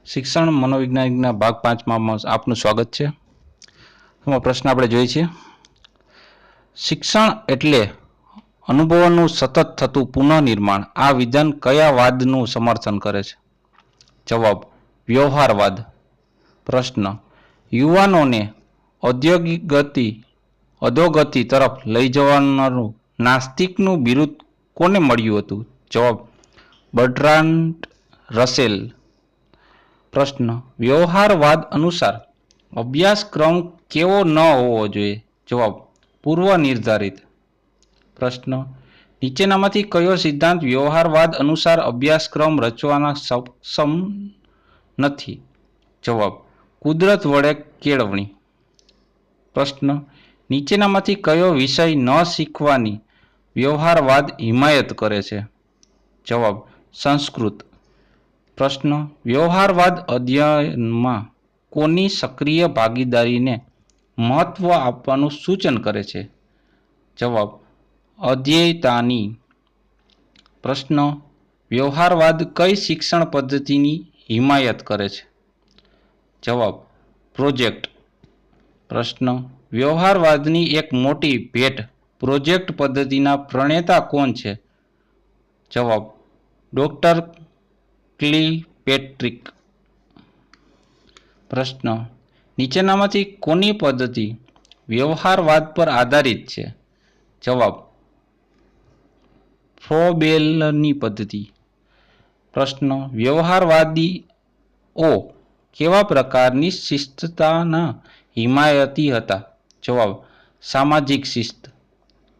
શિક્ષણ મનોવૈજ્ઞાનિકના ભાગ 5માં આપનું સ્વાગત છે. પ્રશ્ન આપણે જોઈએ છીએ. શિક્ષણ એટલે અનુભવોનું સતત થતું પુનઃનિર્માણ. આ વિધાન કયા વાદનું સમર્થન કરે છે? જવાબ વ્યવહારવાદ. પ્રશ્ન યુવાનોને અધોગતિ તરફ લઈ જવાનું નાસ્તિકનું બિરુદ કોને મળ્યું હતું? જવાબ બર્ટ્રાન્ડ રસેલ. પ્રશ્ન વ્યવહારવાદ અનુસાર અભ્યાસક્રમ કેવો ન હોવો જોઈએ? જવાબ પૂર્વ નિર્ધારિત. પ્રશ્ન નીચેનામાંથી કયો સિદ્ધાંત વ્યવહારવાદ અનુસાર અભ્યાસક્રમ રચવાના સક્ષમ નથી? જવાબ કુદરત વડે કેળવણી. પ્રશ્ન નીચેનામાંથી કયો વિષય ન શીખવાની વ્યવહારવાદ હિમાયત કરે છે? જવાબ સંસ્કૃત. પ્રશ્ન વ્યવહારવાદ અધ્યયનમાં કોની સક્રિય ભાગીદારીને મહત્વ આપવાનું સૂચન કરે છે? જવાબ અધ્યેયતાની. પ્રશ્ન વ્યવહારવાદ કઈ શિક્ષણ પદ્ધતિની હિમાયત કરે છે? જવાબ પ્રોજેક્ટ. પ્રશ્ન વ્યવહારવાદની એક મોટી ભેટ પ્રોજેક્ટ પદ્ધતિના પ્રણેતા કોણ છે? જવાબ ડોક્ટર કિલપેટ્રિક. પ્રશ્ન નીચેનામાંથી કોની પદ્ધતિ વ્યવહારવાદ પર આધારિત છે? જવાબ ફ્રોબેલની પદ્ધતિ. પ્રશ્ન વ્યવહારવાદીઓ કેવા પ્રકારની શિસ્તતાના હિમાયતી હતા? જવાબ સામાજિક શિસ્ત.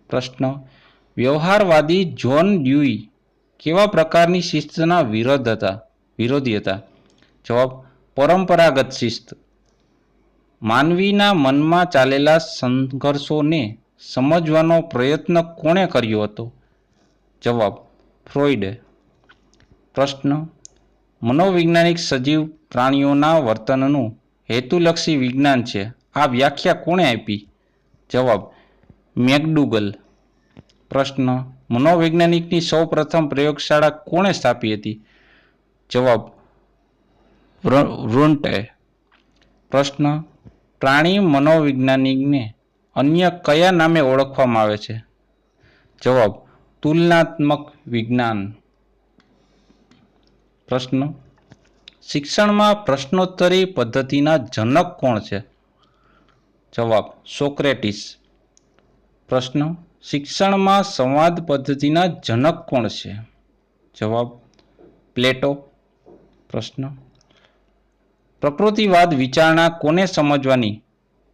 પ્રશ્ન વ્યવહારવાદી જ્હોન ડ્યુઈ કેવા પ્રકારની શિસ્તના વિરોધી હતા? જવાબ પરંપરાગત શિસ્ત. માનવીના મનમાં ચાલેલા સંઘર્ષોને સમજવાનો પ્રયત્ન કોણે કર્યો હતો? જવાબ ફ્રોઈડે. પ્રશ્ન મનોવૈજ્ઞાનિક સજીવ પ્રાણીઓના વર્તનનું હેતુલક્ષી વિજ્ઞાન છે. આ વ્યાખ્યા કોણે આપી? જવાબ મેકડુગલ. પ્રશ્ન મનોવૈજ્ઞાનિકની સૌ પ્રથમ પ્રયોગશાળા કોણે સ્થાપી હતી? જવાબ વૃન્ટે. પ્રશ્ન પ્રાણી મનોવૈજ્ઞાનિકને અન્ય કયા નામે ઓળખવામાં આવે છે? જવાબ તુલનાત્મક વિજ્ઞાન. પ્રશ્ન શિક્ષણમાં પ્રશ્નોત્તરી પદ્ધતિના જનક કોણ છે? જવાબ સોક્રેટિસ. પ્રશ્ન શિક્ષણમાં સંવાદ પદ્ધતિના જનક કોણ છે? જવાબ પ્લેટો. પ્રશ્ન પ્રકૃતિવાદ વિચારણા કોને સમજવાની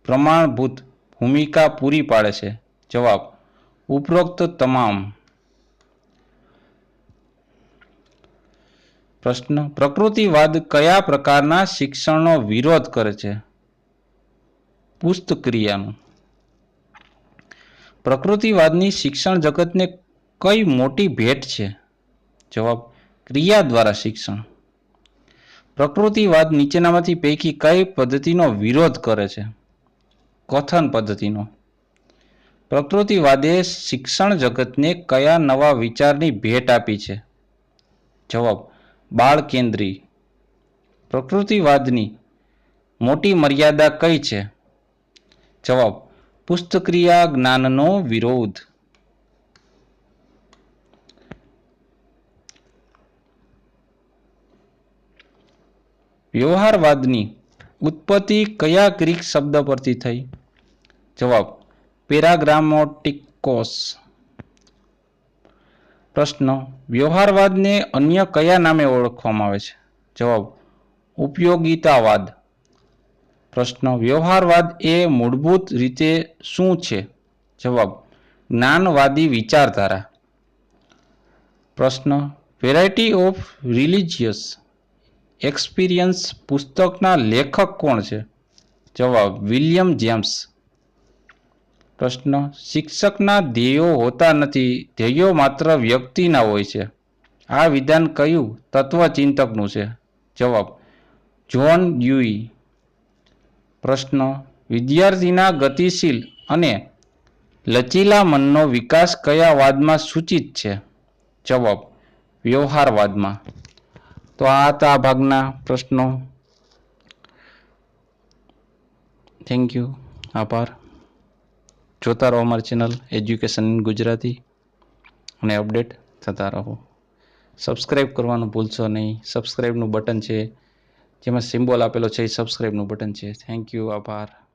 પ્રમાણભૂત ભૂમિકા પૂરી પાડે છે? જવાબ ઉપરોક્ત તમામ. પ્રશ્ન પ્રકૃતિવાદ કયા પ્રકારના શિક્ષણનો વિરોધ કરે છે? પુસ્તક્રિયાનું. પ્રકૃતિવાદની શિક્ષણ જગતને કઈ મોટી ભેટ છે? જવાબ ક્રિયા દ્વારા શિક્ષણ. પ્રકૃતિવાદ નીચેનામાંથી પૈકી કઈ પદ્ધતિનો વિરોધ કરે છે? કથન પદ્ધતિનો. પ્રકૃતિવાદે શિક્ષણ જગતને કયા નવા વિચારની ભેટ આપી છે? જવાબ બાળ કેન્દ્રી. પ્રકૃતિવાદની મોટી મર્યાદા કઈ છે? જવાબ પુસ્તક્રિયા જ્ઞાનનો વિરોધ. વ્યવહારવાદની ઉત્પત્તિ કયા ગ્રીક શબ્દ પરથી થઈ? જવાબ પેરાગ્રામોટિકોસ. પ્રશ્ન વ્યવહારવાદને અન્ય કયા નામે ઓળખવામાં આવે છે? જવાબ ઉપયોગિતાવાદ. પ્રશ્ન વ્યવહારવાદ એ મૂળભૂત રીતે શું છે? જવાબ જ્ઞાનવાદી વિચારધારા. પ્રશ્ન વેરાયટી ઓફ રિલિજિયસ એક્સપિરિયન્સ પુસ્તકના લેખક કોણ છે? જવાબ વિલિયમ જેમ્સ. પ્રશ્ન શિક્ષકના ધ્યેયો હોતા નથી, ધ્યેયો માત્ર વ્યક્તિના હોય છે. આ વિધાન કયું તત્વચિંતકનું છે? જવાબ જ્હોન ડ્યુઈ. પ્રશ્ન વિદ્યાર્થીના ગતિશીલ અને લચીલા મનનો વિકાસ કયા વાદમાં સૂચિત છે? જવાબ વ્યવહારવાદમાં. તો આ હતા આ ભાગના પ્રશ્નો. થેન્ક યુ, આભાર. જોતા રહો અમારી ચેનલ એજ્યુકેશન ઇન ગુજરાતી અને અપડેટ થતા રહો. સબસ્ક્રાઈબ કરવાનું ભૂલશો નહીં. સબસ્ક્રાઈબનું બટન છે જેમાં સિમ્બોલ આપેલો છે એ સબસ્ક્રાઈબનું બટન છે. થેન્ક યુ, આભાર.